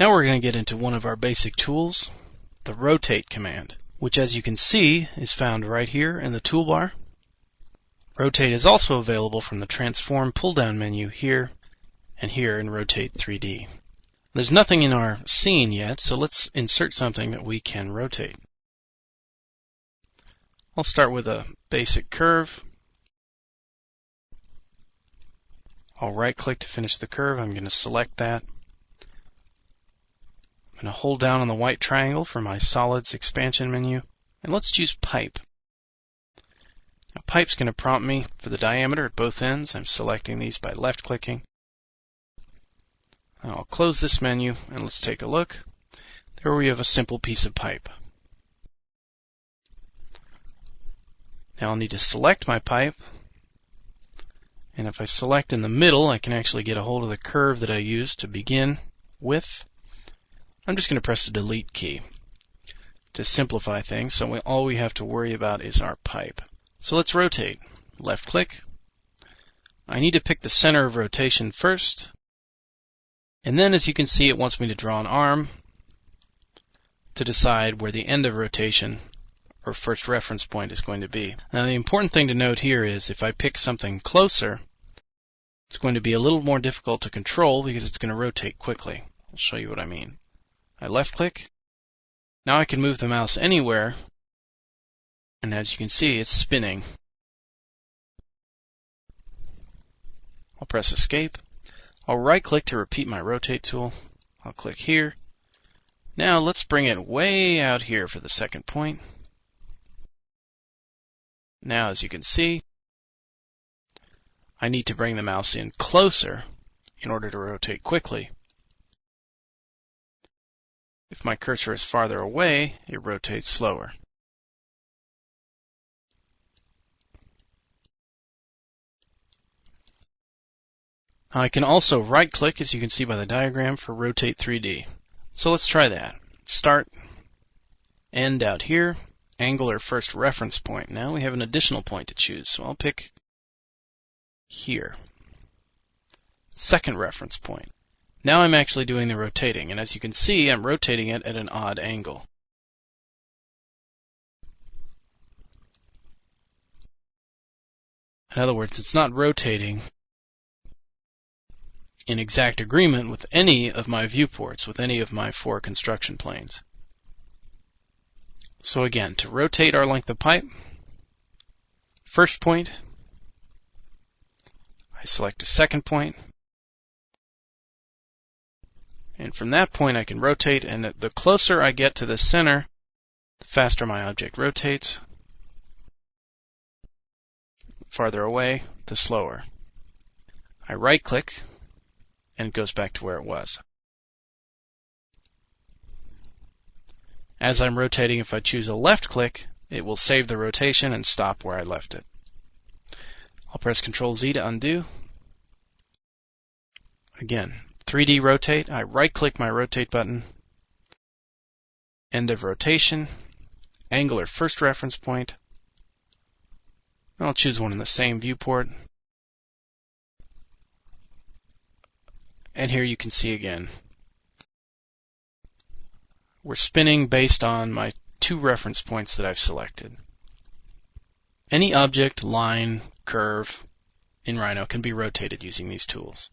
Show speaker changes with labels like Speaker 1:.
Speaker 1: Now we're going to get into one of our basic tools, the rotate command, which as you can see is found right here in the toolbar. Rotate is also available from the transform pull-down menu here and here in Rotate 3D. There's nothing in our scene yet, so let's insert something that we can rotate. I'll start with a basic curve. I'll right-click to finish the curve. I'm going to select that. I'm going to hold down on the white triangle for my solids expansion menu, and let's choose pipe. Now, pipe's going to prompt me for the diameter at both ends. I'm selecting these by left-clicking. I'll close this menu and let's take a look. There we have a simple piece of pipe. Now I'll need to select my pipe, and if I select in the middle, I can actually get a hold of the curve that I used to begin with. I'm just going to press the delete key to simplify things, so all we have to worry about is our pipe. So let's rotate. Left click. I need to pick the center of rotation first, and then as you can see it wants me to draw an arm to decide where the end of rotation or first reference point is going to be. Now the important thing to note here is if I pick something closer, it's going to be a little more difficult to control because it's going to rotate quickly. I'll show you what I mean. I left click. Now I can move the mouse anywhere, and as you can see it's spinning. I'll press escape. I'll right click to repeat my rotate tool. I'll click here. Now let's bring it way out here for the second point. Now, as you can see, I need to bring the mouse in closer in order to rotate quickly. If my cursor is farther away, it rotates slower. Now I can also right-click, as you can see by the diagram, for Rotate 3D. So let's try that. Start, end out here. Angle or first reference point. Now we have an additional point to choose, so I'll pick here. Second reference point. Now I'm actually doing the rotating, and as you can see, I'm rotating it at an odd angle. In other words, it's not rotating in exact agreement with any of my viewports, with any of my 4 construction planes. So again, to rotate our length of pipe, first point, I select a second point, and from that point I can rotate, and the closer I get to the center, the faster my object rotates. Farther away, the slower. I right click, and it goes back to where it was. As I'm rotating, if I choose a left click, it will save the rotation and stop where I left it. I'll press Ctrl Z to undo. Again, 3D rotate, I right click my rotate button, end of rotation, angle or first reference point. I'll choose one in the same viewport. And here you can see again, we're spinning based on my 2 reference points that I've selected. Any object, line, curve in Rhino can be rotated using these tools.